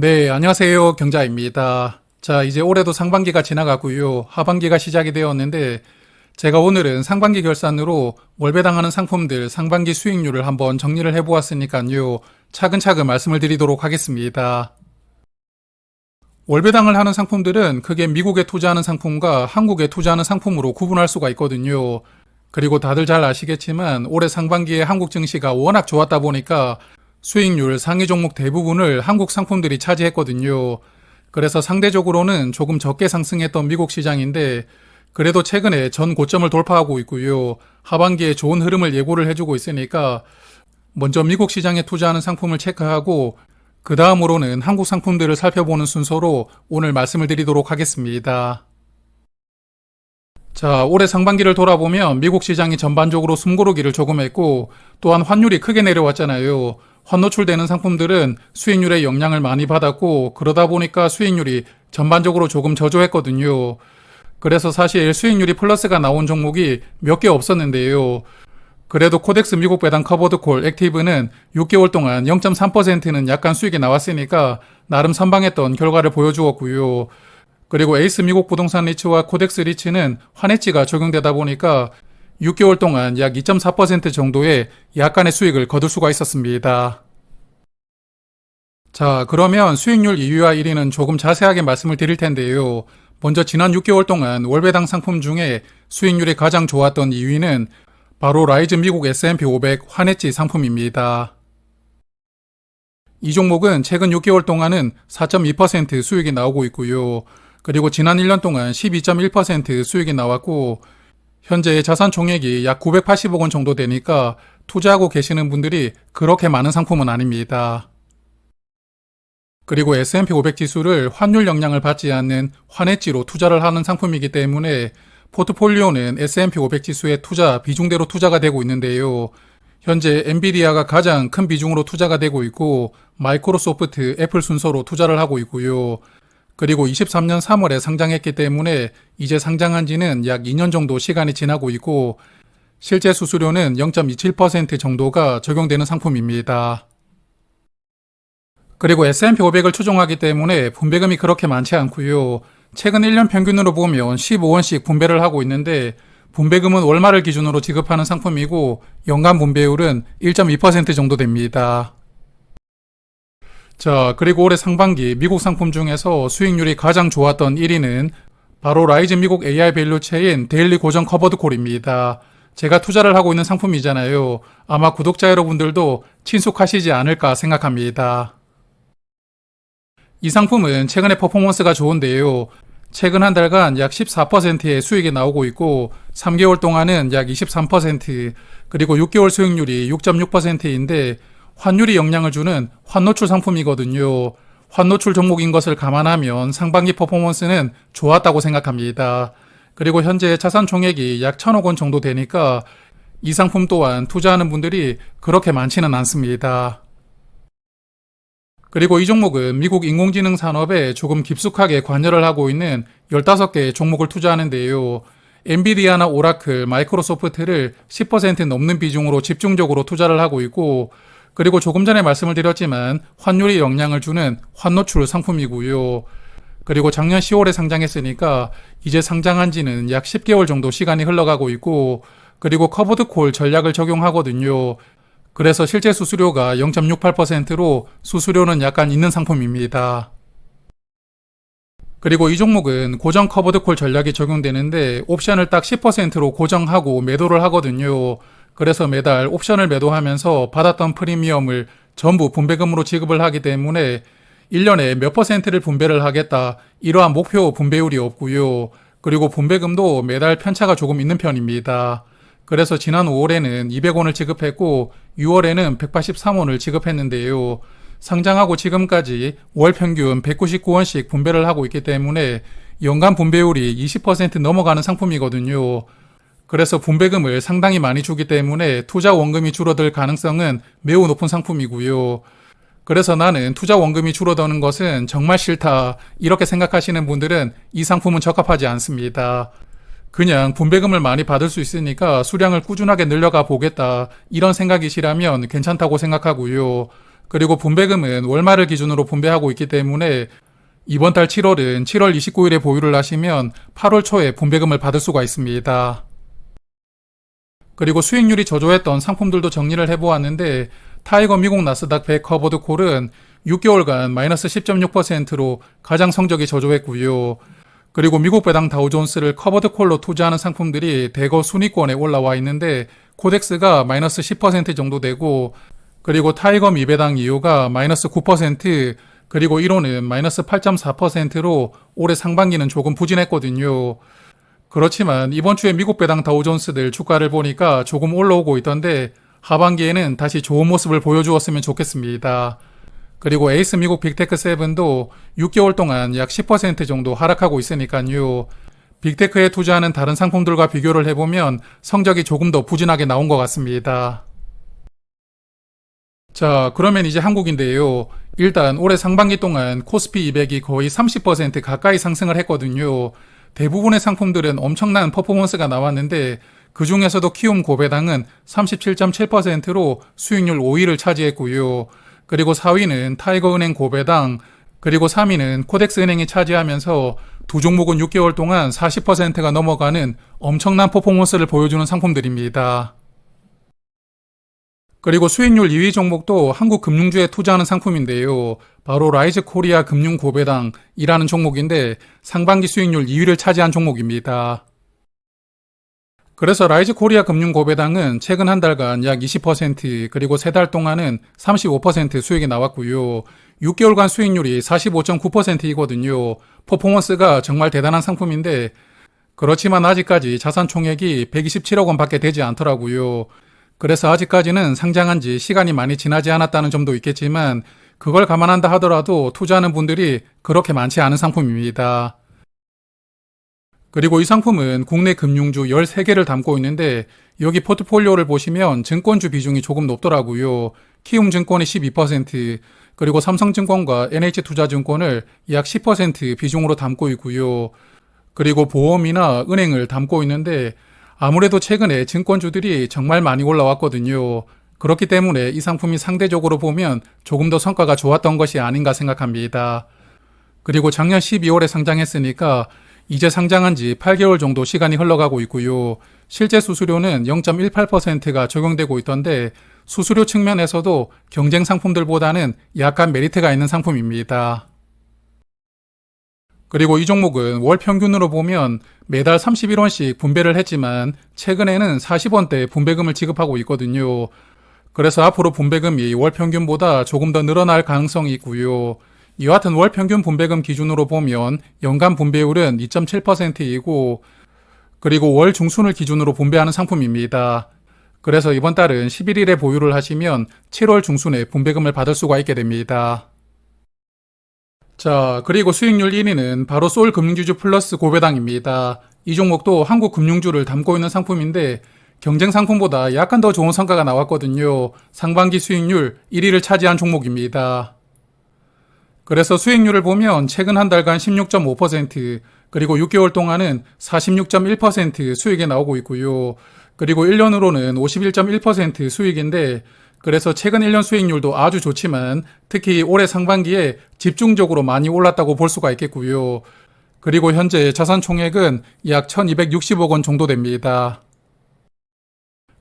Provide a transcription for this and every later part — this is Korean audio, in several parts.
네, 안녕하세요. 경자입니다. 자, 이제 올해도 상반기가 지나가고요. 하반기가 시작이 되었는데, 제가 오늘은 상반기 결산으로 월배당하는 상품들 상반기 수익률을 한번 정리를 해보았으니까요. 차근차근 말씀을 드리도록 하겠습니다. 월배당을 하는 상품들은 크게 미국에 투자하는 상품과 한국에 투자하는 상품으로 구분할 수가 있거든요. 그리고 다들 잘 아시겠지만 올해 상반기에 한국 증시가 워낙 좋았다 보니까 수익률 상위 종목 대부분을 한국 상품들이 차지했거든요. 그래서 상대적으로는 조금 적게 상승했던 미국 시장인데 그래도 최근에 전 고점을 돌파하고 있고요. 하반기에 좋은 흐름을 예고를 해주고 있으니까 먼저 미국 시장에 투자하는 상품을 체크하고 그 다음으로는 한국 상품들을 살펴보는 순서로 오늘 말씀을 드리도록 하겠습니다. 자, 올해 상반기를 돌아보면 미국 시장이 전반적으로 숨고르기를 조금 했고 또한 환율이 크게 내려왔잖아요. 환노출되는 상품들은 수익률에 영향을 많이 받았고 그러다 보니까 수익률이 전반적으로 조금 저조했거든요. 그래서 사실 수익률이 플러스가 나온 종목이 몇 개 없었는데요. 그래도 코덱스 미국 배당 커버드콜 액티브는 6개월 동안 0.3%는 약간 수익이 나왔으니까 나름 선방했던 결과를 보여주었고요. 그리고 에이스 미국 부동산 리츠와 코덱스 리츠는 환해지가 적용되다 보니까 6개월 동안 약 2.4% 정도의 약간의 수익을 거둘 수가 있었습니다. 자, 그러면 수익률 2위와 1위는 조금 자세하게 말씀을 드릴 텐데요. 먼저 지난 6개월 동안 월배당 상품 중에 수익률이 가장 좋았던 2위는 바로 라이즈 미국 S&P 500 환해지 상품입니다. 이 종목은 최근 6개월 동안은 4.2% 수익이 나오고 있고요. 그리고 지난 1년 동안 12.1% 수익이 나왔고 현재 자산 총액이 약 980억 원 정도 되니까 투자하고 계시는 분들이 그렇게 많은 상품은 아닙니다. 그리고 S&P 500 지수를 환율 영향을 받지 않는 환해지로 투자를 하는 상품이기 때문에 포트폴리오는 S&P 500 지수의 투자 비중대로 투자가 되고 있는데요. 현재 엔비디아가 가장 큰 비중으로 투자가 되고 있고 마이크로소프트, 애플 순서로 투자를 하고 있고요. 그리고 23년 3월에 상장했기 때문에 이제 상장한 지는 약 2년 정도 시간이 지나고 있고 실제 수수료는 0.27% 정도가 적용되는 상품입니다. 그리고 S&P 500을 추종하기 때문에 분배금이 그렇게 많지 않고요. 최근 1년 평균으로 보면 15원씩 분배를 하고 있는데 분배금은 월말을 기준으로 지급하는 상품이고 연간 분배율은 1.2% 정도 됩니다. 자, 그리고 올해 상반기 미국 상품 중에서 수익률이 가장 좋았던 1위는 바로 라이즈 미국 AI 밸류체인 데일리 고정 커버드 콜입니다. 제가 투자를 하고 있는 상품이잖아요. 아마 구독자 여러분들도 친숙하시지 않을까 생각합니다. 이 상품은 최근에 퍼포먼스가 좋은데요. 최근 한 달간 약 14%의 수익이 나오고 있고 3개월 동안은 약 23%, 그리고 6개월 수익률이 6.6%인데 환율이 영향을 주는 환노출 상품이거든요. 환노출 종목인 것을 감안하면 상반기 퍼포먼스는 좋았다고 생각합니다. 그리고 현재 자산 총액이 약 1,000억 원 정도 되니까 이 상품 또한 투자하는 분들이 그렇게 많지는 않습니다. 그리고 이 종목은 미국 인공지능 산업에 조금 깊숙하게 관여를 하고 있는 15개의 종목을 투자하는데요. 엔비디아나 오라클, 마이크로소프트를 10% 넘는 비중으로 집중적으로 투자를 하고 있고 그리고 조금 전에 말씀을 드렸지만 환율이 영향을 주는 환노출 상품이고요. 그리고 작년 10월에 상장했으니까 이제 상장한 지는 약 10개월 정도 시간이 흘러가고 있고 그리고 커버드콜 전략을 적용하거든요. 그래서 실제 수수료가 0.68%로 수수료는 약간 있는 상품입니다. 그리고 이 종목은 고정 커버드콜 전략이 적용되는데 옵션을 딱 10%로 고정하고 매도를 하거든요. 그래서 매달 옵션을 매도하면서 받았던 프리미엄을 전부 분배금으로 지급을 하기 때문에 1년에 몇 %를 분배를 하겠다 이러한 목표 분배율이 없고요. 그리고 분배금도 매달 편차가 조금 있는 편입니다. 그래서 지난 5월에는 200원을 지급했고 6월에는 183원을 지급했는데요. 상장하고 지금까지 월 평균 199원씩 분배를 하고 있기 때문에 연간 분배율이 20% 넘어가는 상품이거든요. 그래서 분배금을 상당히 많이 주기 때문에 투자 원금이 줄어들 가능성은 매우 높은 상품이고요. 그래서 나는 투자 원금이 줄어드는 것은 정말 싫다 이렇게 생각하시는 분들은 이 상품은 적합하지 않습니다. 그냥 분배금을 많이 받을 수 있으니까 수량을 꾸준하게 늘려가 보겠다 이런 생각이시라면 괜찮다고 생각하고요. 그리고 분배금은 월말을 기준으로 분배하고 있기 때문에 이번 달 7월은 7월 29일에 보유를 하시면 8월 초에 분배금을 받을 수가 있습니다. 그리고 수익률이 저조했던 상품들도 정리를 해보았는데 타이거 미국 나스닥 100 커버드 콜은 6개월간 마이너스 10.6%로 가장 성적이 저조했고요. 그리고 미국 배당 다우존스를 커버드 콜로 투자하는 상품들이 대거 순위권에 올라와 있는데 코덱스가 마이너스 10% 정도 되고, 그리고 타이거 미배당 2호가 마이너스 9%, 그리고 1호는 마이너스 8.4%로 올해 상반기는 조금 부진했거든요. 그렇지만 이번 주에 미국 배당 다우존스들 주가를 보니까 조금 올라오고 있던데 하반기에는 다시 좋은 모습을 보여주었으면 좋겠습니다. 그리고 에이스 미국 빅테크 7도 6개월 동안 약 10% 정도 하락하고 있으니까요. 빅테크에 투자하는 다른 상품들과 비교를 해보면 성적이 조금 더 부진하게 나온 것 같습니다. 자, 그러면 이제 한국인데요. 일단 올해 상반기 동안 코스피 200이 거의 30% 가까이 상승을 했거든요. 대부분의 상품들은 엄청난 퍼포먼스가 나왔는데 그 중에서도 키움 고배당은 37.7%로 수익률 5위를 차지했고요. 그리고 4위는 타이거은행 고배당, 그리고 3위는 코덱스은행이 차지하면서 두 종목은 6개월 동안 40%가 넘어가는 엄청난 퍼포먼스를 보여주는 상품들입니다. 그리고 수익률 2위 종목도 한국 금융주에 투자하는 상품인데요. 바로 라이즈 코리아 금융 고배당이라는 종목인데 상반기 수익률 2위를 차지한 종목입니다. 그래서 라이즈 코리아 금융 고배당은 최근 한 달간 약 20%, 그리고 3달 동안은 35% 수익이 나왔고요. 6개월간 수익률이 45.9%이거든요. 퍼포먼스가 정말 대단한 상품인데 그렇지만 아직까지 자산 총액이 127억 원밖에 되지 않더라고요. 그래서 아직까지는 상장한 지 시간이 많이 지나지 않았다는 점도 있겠지만 그걸 감안한다 하더라도 투자하는 분들이 그렇게 많지 않은 상품입니다. 그리고 이 상품은 국내 금융주 13개를 담고 있는데 여기 포트폴리오를 보시면 증권주 비중이 조금 높더라고요. 키움증권이 12%, 그리고 삼성증권과 NH투자증권을 약 10% 비중으로 담고 있고요. 그리고 보험이나 은행을 담고 있는데 아무래도 최근에 증권주들이 정말 많이 올라왔거든요. 그렇기 때문에 이 상품이 상대적으로 보면 조금 더 성과가 좋았던 것이 아닌가 생각합니다. 그리고 작년 12월에 상장했으니까 이제 상장한 지 8개월 정도 시간이 흘러가고 있고요. 실제 수수료는 0.18%가 적용되고 있던데 수수료 측면에서도 경쟁 상품들보다는 약간 메리트가 있는 상품입니다. 그리고 이 종목은 월 평균으로 보면 매달 31원씩 분배를 했지만 최근에는 40원대 분배금을 지급하고 있거든요. 그래서 앞으로 분배금이 월 평균보다 조금 더 늘어날 가능성이 있고요. 이와 같은 월 평균 분배금 기준으로 보면 연간 분배율은 2.7%이고, 그리고 월 중순을 기준으로 분배하는 상품입니다. 그래서 이번 달은 11일에 보유를 하시면 7월 중순에 분배금을 받을 수가 있게 됩니다. 자, 그리고 수익률 1위는 바로 솔금융지주 플러스 고배당입니다. 이 종목도 한국 금융주를 담고 있는 상품인데 경쟁 상품보다 약간 더 좋은 성과가 나왔거든요. 상반기 수익률 1위를 차지한 종목입니다. 그래서 수익률을 보면 최근 한 달간 16.5%, 그리고 6개월 동안은 46.1% 수익이 나오고 있고요. 그리고 1년으로는 51.1% 수익인데 그래서 최근 1년 수익률도 아주 좋지만 특히 올해 상반기에 집중적으로 많이 올랐다고 볼 수가 있겠고요. 그리고 현재 자산 총액은 약 1260억 원 정도 됩니다.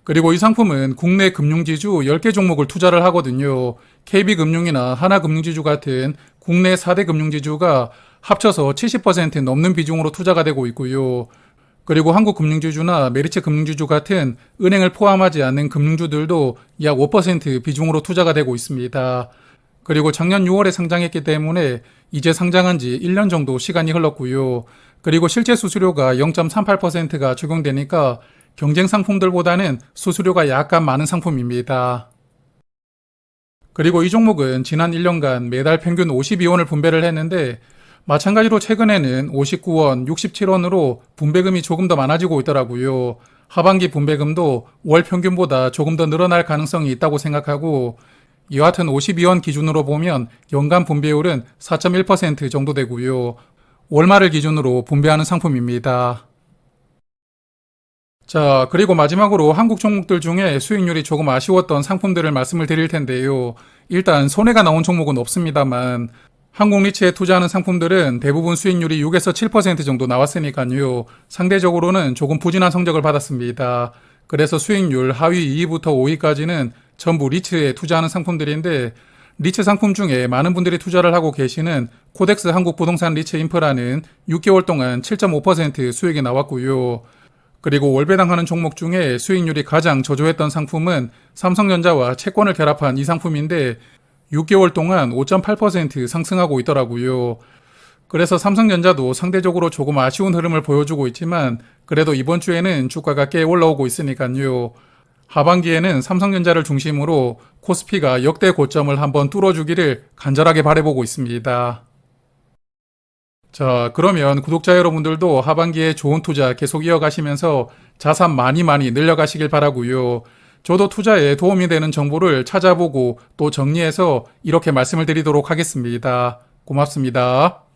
그리고 이 상품은 국내 금융지주 10개 종목을 투자를 하거든요. KB금융이나 하나금융지주 같은 국내 4대 금융지주가 합쳐서 70% 넘는 비중으로 투자가 되고 있고요. 그리고 한국금융지주나 메리츠금융지주 같은 은행을 포함하지 않는 금융주들도 약 5% 비중으로 투자가 되고 있습니다. 그리고 작년 6월에 상장했기 때문에 이제 상장한 지 1년 정도 시간이 흘렀고요. 그리고 실제 수수료가 0.38%가 적용되니까 경쟁 상품들보다는 수수료가 약간 많은 상품입니다. 그리고 이 종목은 지난 1년간 매달 평균 52원을 분배를 했는데 마찬가지로 최근에는 59원, 67원으로 분배금이 조금 더 많아지고 있더라고요. 하반기 분배금도 월 평균보다 조금 더 늘어날 가능성이 있다고 생각하고 이와 같은 52원 기준으로 보면 연간 분배율은 4.1% 정도 되고요. 월말을 기준으로 분배하는 상품입니다. 자, 그리고 마지막으로 한국 종목들 중에 수익률이 조금 아쉬웠던 상품들을 말씀을 드릴 텐데요. 일단 손해가 나온 종목은 없습니다만 한국리츠에 투자하는 상품들은 대부분 수익률이 6에서 7% 정도 나왔으니까요. 상대적으로는 조금 부진한 성적을 받았습니다. 그래서 수익률 하위 2위부터 5위까지는 전부 리츠에 투자하는 상품들인데 리츠 상품 중에 많은 분들이 투자를 하고 계시는 코덱스 한국부동산 리츠 인프라는 6개월 동안 7.5% 수익이 나왔고요. 그리고 월배당하는 종목 중에 수익률이 가장 저조했던 상품은 삼성전자와 채권을 결합한 이 상품인데 6개월 동안 5.8% 상승하고 있더라고요. 그래서 삼성전자도 상대적으로 조금 아쉬운 흐름을 보여주고 있지만 그래도 이번 주에는 주가가 꽤 올라오고 있으니까요. 하반기에는 삼성전자를 중심으로 코스피가 역대 고점을 한번 뚫어주기를 간절하게 바라보고 있습니다. 자, 그러면 구독자 여러분들도 하반기에 좋은 투자 계속 이어가시면서 자산 많이 늘려가시길 바라고요. 저도 투자에 도움이 되는 정보를 찾아보고 또 정리해서 이렇게 말씀을 드리도록 하겠습니다. 고맙습니다.